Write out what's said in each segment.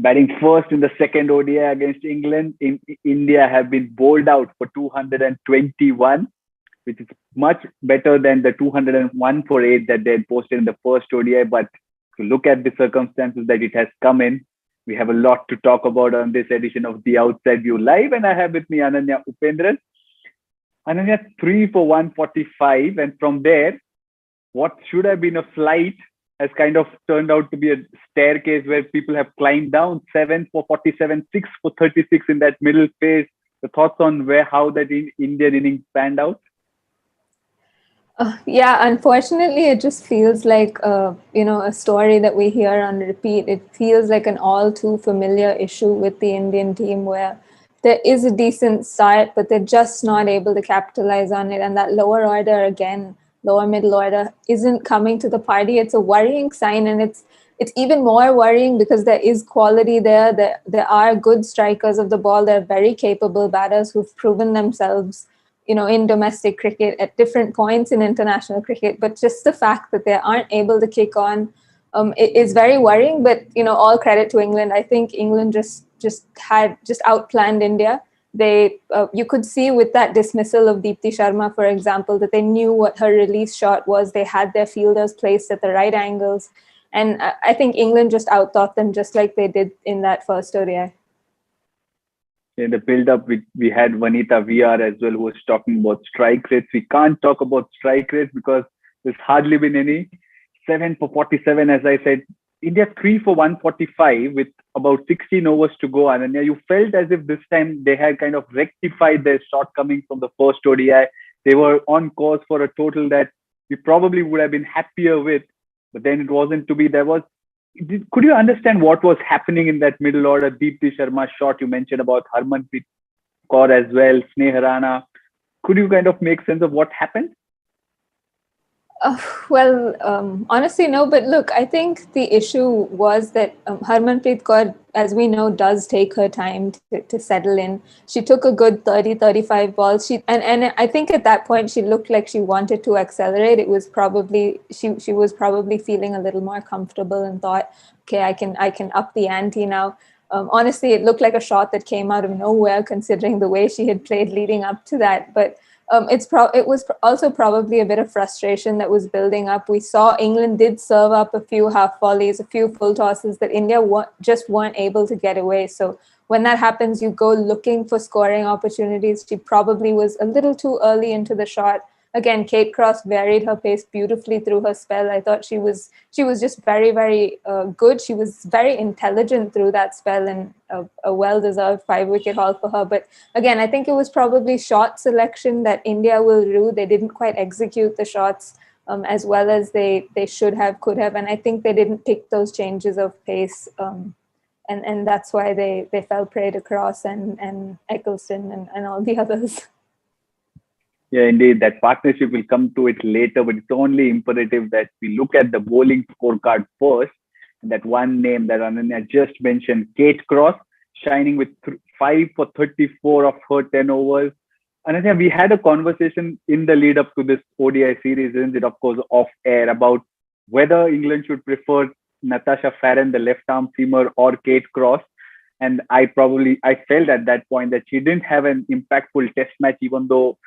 batting first in the second ODI against England. India have been bowled out for 221, which is much better than the 201 for 8 that they had posted in the first ODI. But to look at the circumstances that it has come in, we have a lot to talk about on this edition of The Outside View Live. And I have with me Ananya Upendran. Ananya, 3 for 145. And from there, what should have been a flight has kind of turned out to be a staircase where people have climbed down. 7 for 47, 6 for 36 in that middle phase. The thoughts on how that Indian innings panned out? Yeah, unfortunately, it just feels like a story that we hear on repeat. It feels like an all too familiar issue with the Indian team where there is a decent start, but they're just not able to capitalize on it. And that lower order, again, lower middle order, isn't coming to the party. It's a worrying sign, and it's even more worrying because there is quality there. There are good strikers of the ball. They're very capable batters who've proven themselves, in domestic cricket at different points in international cricket. But just the fact that they aren't able to kick on is very worrying. But all credit to England. I think England just outplanned India. They you could see with that dismissal of Deepti Sharma, for example, that they knew what her release shot was. They had their fielders placed at the right angles, and I think England just outthought them, just like they did in that first ODI. In the build-up, we had Vanita VR as well, who was talking about strike rates. We can't talk about strike rates because there's hardly been any. 7 for 47, as I said. India 3 for 145 with about 16 overs to go. Ananya, you felt as if this time they had kind of rectified their shortcomings from the first ODI. They were on course for a total that we probably would have been happier with, but then it wasn't to be. Could you understand what was happening in that middle order? Deepti Sharma shot, you mentioned about Harmanpreet Kaur as well, Sneh Rana. Could you kind of make sense of what happened? Honestly, no. But look, I think the issue was that Harmanpreet Kaur, as we know, does take her time to settle in. She took a good 30, 35 balls. And I think at that point, she looked like she wanted to accelerate. It was probably, she was probably feeling a little more comfortable and thought, okay, I can up the ante now. Honestly, it looked like a shot that came out of nowhere, considering the way she had played leading up to that. But it was also probably a bit of frustration that was building up. We saw England did serve up a few half volleys, a few full tosses that India just weren't able to get away. So when that happens, you go looking for scoring opportunities. She probably was a little too early into the shot. Again, Kate Cross varied her pace beautifully through her spell. I thought she was just very, very good. She was very intelligent through that spell, and a well-deserved 5-wicket haul for her. But again, I think it was probably shot selection that India will rue. They didn't quite execute the shots as well as they should have, could have. And I think they didn't pick those changes of pace. And that's why they fell prey to Cross and Eccleston and all the others. Yeah, indeed. That partnership will come to it later, but it's only imperative that we look at the bowling scorecard first. And that one name that Ananya just mentioned, Kate Cross, shining with 5 for 34 of her 10 overs. Ananya, we had a conversation in the lead up to this ODI series, isn't it? Of course, off air, about whether England should prefer Natasha Farren, the left arm seamer, or Kate Cross. And I felt at that point that she didn't have an impactful test match, even though,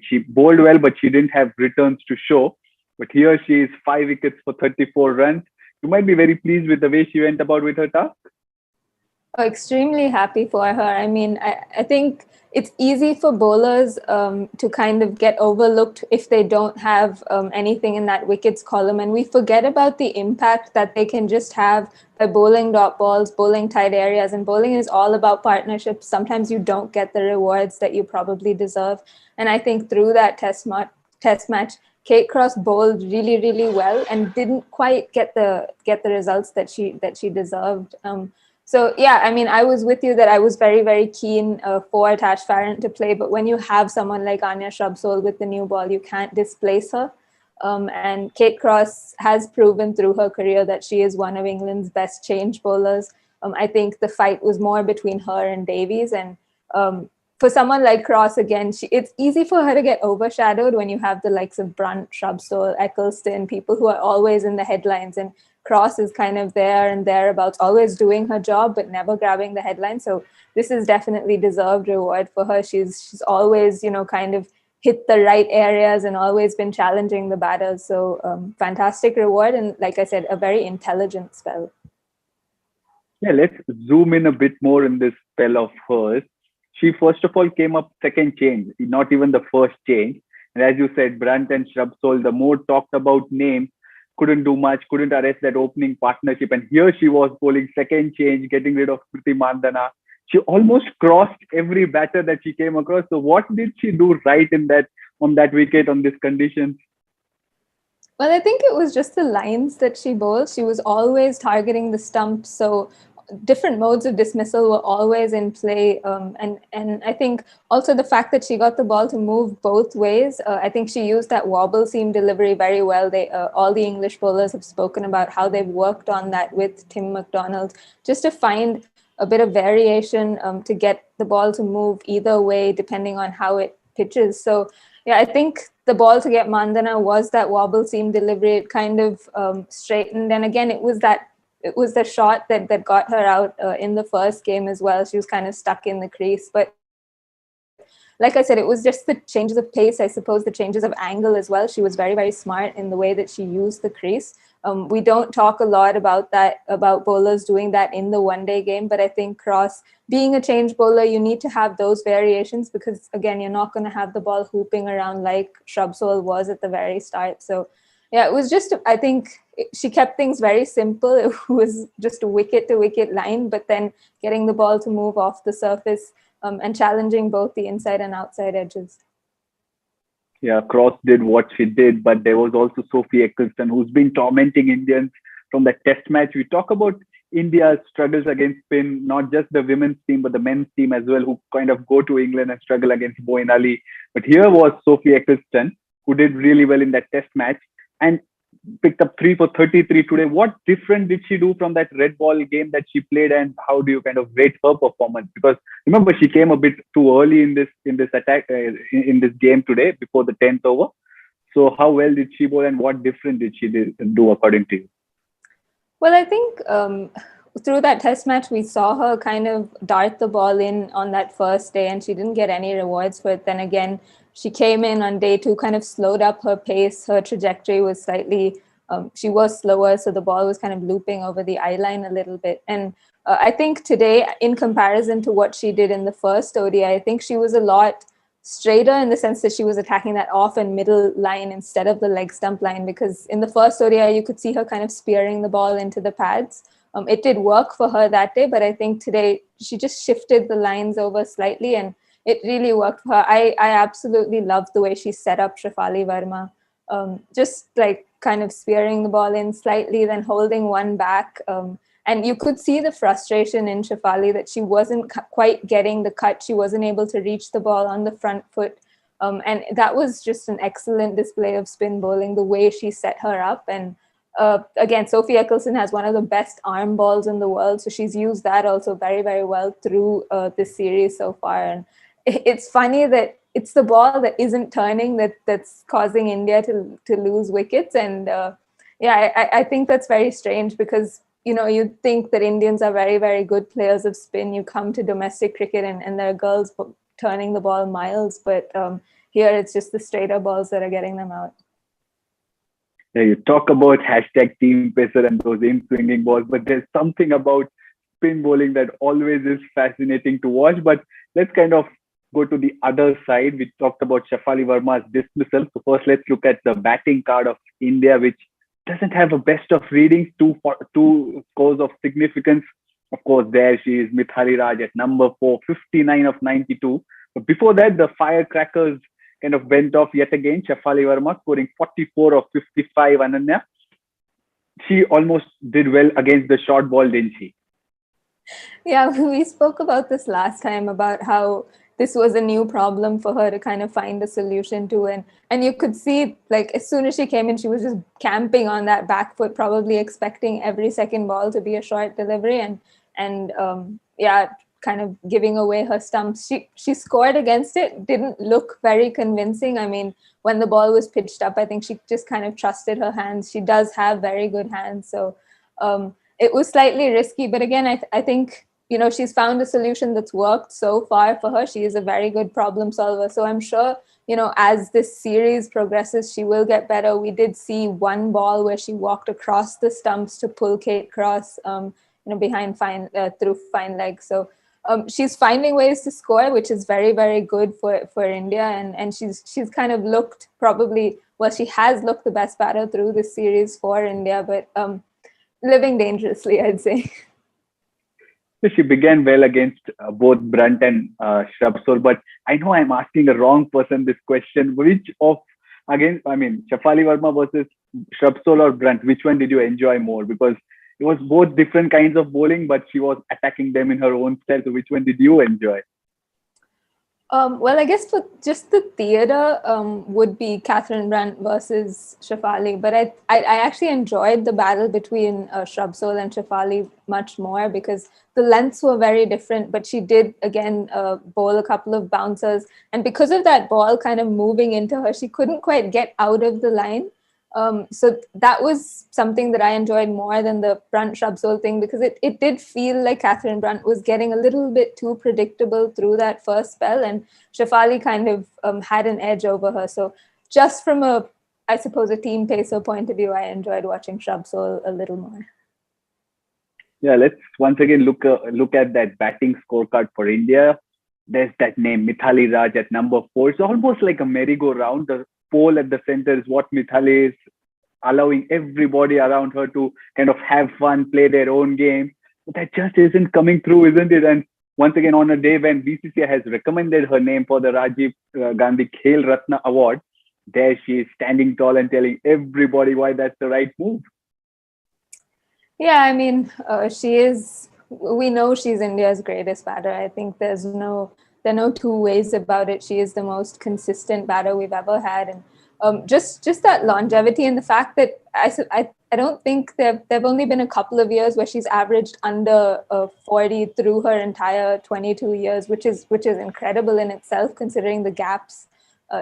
she bowled well, but she didn't have returns to show. But here she is, 5 wickets for 34 runs. You might be very pleased with the way she went about with her task. Extremely happy for her. I think it's easy for bowlers to kind of get overlooked if they don't have anything in that wickets column. And we forget about the impact that they can just have by bowling dot balls, bowling tight areas. And bowling is all about partnerships. Sometimes you don't get the rewards that you probably deserve. And I think through that test match, Kate Cross bowled really, really well and didn't quite get the results that she deserved. So yeah, I was with you that I was very, very keen for Tash Farren to play, but when you have someone like Anya Shrubsole with the new ball, you can't displace her. And Kate Cross has proven through her career that she is one of England's best change bowlers. I think the fight was more between her and Davies, and for someone like Cross, again, it's easy for her to get overshadowed when you have the likes of Brunt, Shrubsole, Eccleston, people who are always in the headlines. And Cross is kind of there and thereabouts, always doing her job, but never grabbing the headlines. So this is definitely deserved reward for her. She's always, kind of hit the right areas and always been challenging the batters. So fantastic reward. And like I said, a very intelligent spell. Yeah, let's zoom in a bit more in this spell of hers. She first of all came up second change, not even the first change. And as you said, Brunt and Shrubsole, the more talked about names, couldn't do much, couldn't arrest that opening partnership. And here she was bowling second change, getting rid of Smriti Mandhana. She almost crossed every batter that she came across. So what did she do right on that wicket on these conditions? Well, I think it was just the lines that she bowled. She was always targeting the stumps. So different modes of dismissal were always in play. And I think also the fact that she got the ball to move both ways, I think she used that wobble seam delivery very well. All the English bowlers have spoken about how they've worked on that with Tim McDonald, just to find a bit of variation to get the ball to move either way, depending on how it pitches. So yeah, I think the ball to get Mandhana was that wobble seam delivery. It kind of straightened. And again, it was the shot that got her out in the first game as well. She was kind of stuck in the crease. But like I said, it was just the changes of pace, I suppose, the changes of angle as well. She was very, very smart in the way that she used the crease. We don't talk a lot about bowlers doing that in the one-day game, but I think Cross, being a change bowler, you need to have those variations because, again, you're not going to have the ball hooping around like Shrubsole was at the very start. So, yeah, it was just, I think she kept things very simple. It was just a wicket-to-wicket line, but then getting the ball to move off the surface and challenging both the inside and outside edges. Yeah, Cross did what she did, but there was also Sophie Eccleston, who's been tormenting Indians from the test match. We talk about India's struggles against spin, not just the women's team, but the men's team as well, who kind of go to England and struggle against Moeen Ali. But here was Sophie Eccleston, who did really well in that test match and picked up 3 for 33 today. What different did she do from that red ball game that she played, and how do you kind of rate her performance? Because remember, she came a bit too early in this attack in this game today before the 10th over. So how well did she bowl, and what different did she do according to you? Well, I think through that test match, we saw her kind of dart the ball in on that first day, and she didn't get any rewards for it. Then again, she came in on day 2, kind of slowed up her pace. Her trajectory was slightly, she was slower, so the ball was kind of looping over the eye line a little bit. And I think today, in comparison to what she did in the first ODI, I think she was a lot straighter in the sense that she was attacking that off and middle line instead of the leg stump line, because in the first ODI, you could see her kind of spearing the ball into the pads. It did work for her that day, but I think today she just shifted the lines over slightly and it really worked for her. I absolutely loved the way she set up Shefali Verma, just like kind of spearing the ball in slightly, then holding one back. And you could see the frustration in Shefali that she wasn't quite getting the cut. She wasn't able to reach the ball on the front foot. And that was just an excellent display of spin bowling, the way she set her up. And again, Sophie Eccleston has one of the best arm balls in the world. So she's used that also very, very well through this series so far. And it's funny that it's the ball that isn't turning that's causing India to lose wickets. And I think that's very strange because, you'd think that Indians are very, very good players of spin. You come to domestic cricket and there are girls turning the ball miles, but here it's just the straighter balls that are getting them out. Yeah, you talk about hashtag team pacer and those in-swinging balls, but there's something about spin bowling that always is fascinating to watch. But let's kind of go to the other side. We talked about Shefali Verma's dismissal. So first, let's look at the batting card of India, which doesn't have a best of readings, two scores of significance. Of course, there she is, Mithali Raj at number 4, 59 of 92. But before that, the firecrackers kind of went off yet again. Shefali Verma scoring 44 of 55, Ananya. She almost did well against the short ball, didn't she? Yeah, we spoke about this last time, about how this was a new problem for her to kind of find a solution to. And you could see, like, as soon as she came in, she was just camping on that back foot, probably expecting every second ball to be a short delivery. And kind of giving away her stumps. She scored against it, didn't look very convincing. I mean, when the ball was pitched up, I think she just kind of trusted her hands. She does have very good hands. So it was slightly risky. But again, I think, she's found a solution that's worked so far for her. She is a very good problem solver. So I'm sure, as this series progresses, she will get better. We did see one ball where she walked across the stumps to pull Kate Cross, behind through fine leg. So she's finding ways to score, which is very, very good for India. And she's kind of looked she has looked the best batter through this series for India, but living dangerously, I'd say. So she began well against both Brunt and Shrubsole, but I know I'm asking the wrong person this question. Shafali Verma versus Shrubsole or Brunt, which one did you enjoy more? Because it was both different kinds of bowling, but she was attacking them in her own style. So which one did you enjoy? Well, I guess for just the theatre would be Catherine Brunt versus Shafali. But I actually enjoyed the battle between Shrubsole and Shafali much more because the lengths were very different. But she did, again, bowl a couple of bouncers. And because of that ball kind of moving into her, she couldn't quite get out of the line. So that was something that I enjoyed more than the Brunt Shrubsole thing, because it did feel like Catherine Brunt was getting a little bit too predictable through that first spell, and Shafali kind of had an edge over her. So just from a team pacer point of view, I enjoyed watching Shrubsole a little more. Yeah, let's once again look at that batting scorecard for India. There's that name, Mithali Raj at number 4. It's almost like a merry-go-round. The pole at the center is what Mithali is allowing everybody around her to kind of have fun, play their own game. But that just isn't coming through, isn't it? And once again, on a day when BCCI has recommended her name for the Rajiv Gandhi Khel Ratna Award, there she is standing tall and telling everybody why that's the right move. Yeah, I mean, she is. We know she's India's greatest batter. I think there are no two ways about it. She is the most consistent batter we've ever had, and just that longevity and the fact that I don't think there've only been a couple of years where she's averaged under 40 through her entire 22 years, which is incredible in itself considering the gaps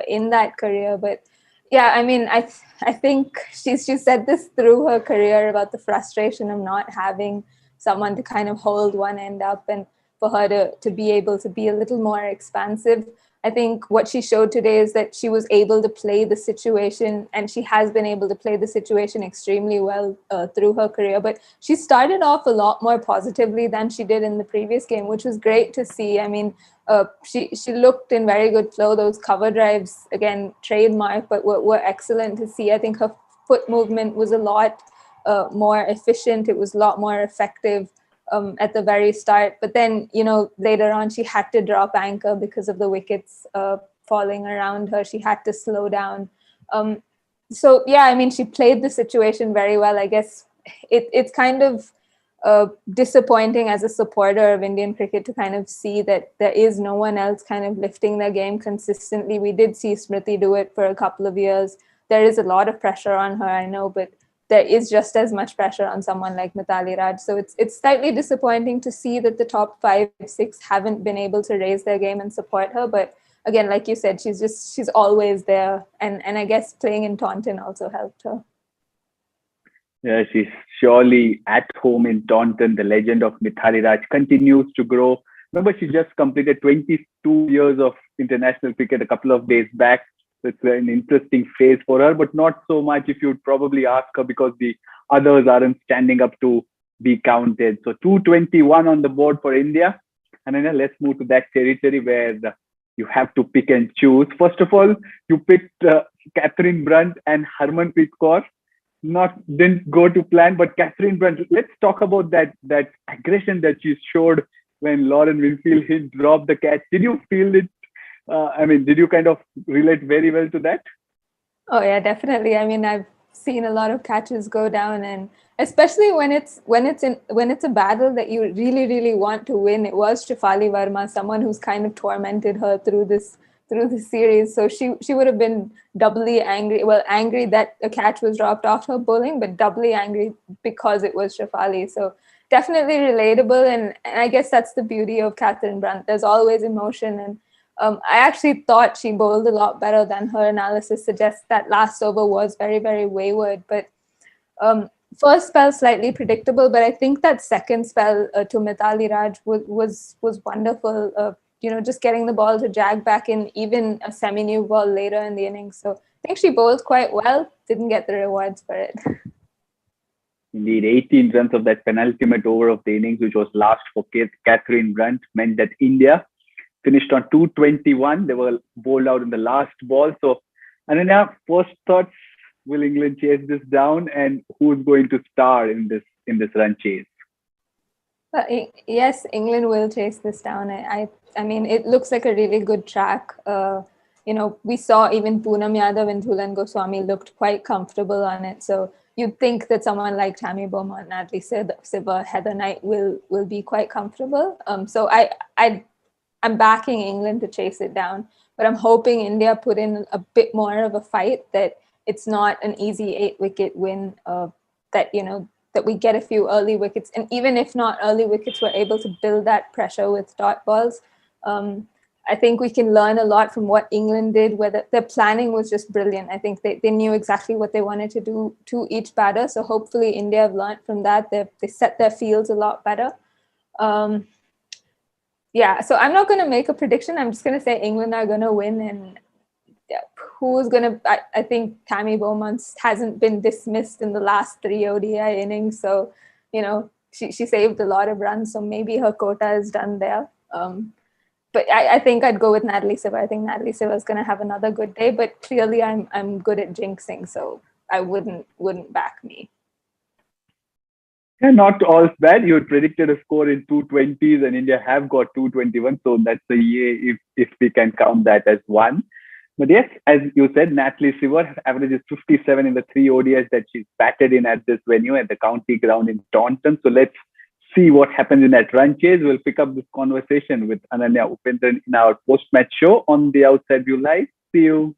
in that career. But yeah, I mean, I think she said this through her career about the frustration of not having someone to kind of hold one end up, and for her to be able to be a little more expansive. I think what she showed today is that she was able to play the situation, and she has been able to play the situation extremely well through her career. But she started off a lot more positively than she did in the previous game, which was great to see. I mean, she looked in very good flow. Those cover drives, again, trademark, but were excellent to see. I think her foot movement was a lot more efficient. It was a lot more effective at the very start. But then, later on, she had to drop anchor because of the wickets falling around her. She had to slow down. So, yeah, I mean, she played the situation very well. I guess it's kind of disappointing as a supporter of Indian cricket to kind of see that there is no one else kind of lifting their game consistently. We did see Smriti do it for a couple of years. There is a lot of pressure on her, I know, but there is just as much pressure on someone like Mithali Raj. So it's slightly disappointing to see that the top 5, 6 haven't been able to raise their game and support her. But again, like you said, she's always there. And I guess playing in Taunton also helped her. Yeah, she's surely at home in Taunton. The legend of Mithali Raj continues to grow. Remember, she just completed 22 years of international cricket a couple of days back. So it's an interesting phase for her, but not so much if you'd probably ask her, because the others aren't standing up to be counted. So 221 on the board for India. And then let's move to that territory where you have to pick and choose. First of all, you picked Catherine Brunt and Harmanpreet Kaur. Didn't go to plan, but Catherine Brunt, let's talk about that aggression that she showed when Lauren Winfield Hill dropped the catch. Did you feel it? Did you kind of relate very well to that? Oh yeah, definitely. I mean, I've seen a lot of catches go down, and especially when it's a battle that you really, really want to win. It was Shafali Verma, someone who's kind of tormented her through this series. So she would have been doubly angry. Well, angry that a catch was dropped off her bowling, but doubly angry because it was Shafali. So definitely relatable, and I guess that's the beauty of Catherine Brunt. There's always emotion, and I actually thought she bowled a lot better than her analysis suggests. That last over was very, very wayward, but first spell slightly predictable, but I think that second spell to Mithali Raj was wonderful. Just getting the ball to jag back in, even a semi-new ball later in the innings. So I think she bowled quite well. Didn't get the rewards for it. Indeed, 18 runs of that penultimate over of the innings, which was last for Catherine Brunt, meant that India finished on 221. They were bowled out in the last ball. So, Ananya, first thoughts: will England chase this down, and who's going to star in this run chase? Yes, England will chase this down. I mean, it looks like a really good track. We saw even Poonam Yadav and Jhulan Goswami looked quite comfortable on it. So you'd think that someone like Tammy Beaumont, Natalie Siva, Heather Knight will be quite comfortable. So I'm backing England to chase it down, but I'm hoping India put in a bit more of a fight, that it's not an easy 8-wicket win, that we get a few early wickets. And even if not early wickets, we're able to build that pressure with dot balls. I think we can learn a lot from what England did, where their planning was just brilliant. I think they knew exactly what they wanted to do to each batter. So hopefully India have learned from that. They set their fields a lot better. Yeah, so I'm not going to make a prediction. I'm just going to say England are going to win. And who's going to, I think Tammy Beaumont hasn't been dismissed in the last 3 ODI innings. So, she saved a lot of runs. So maybe her quota is done there. But I think I'd go with Natalie Siva. I think Natalie Siva is going to have another good day. But clearly I'm good at jinxing. So I wouldn't back me. Yeah, not all bad. You had predicted a score in 220s, and India have got 221. So that's a yay if we can count that as one. But yes, as you said, Natalie Siva averages 57 in the 3 ODIs that she's batted in at this venue at the county ground in Taunton. So let's see what happens in that run chase. We'll pick up this conversation with Ananya Upendran in our post-match show on the Outside View Live. See you.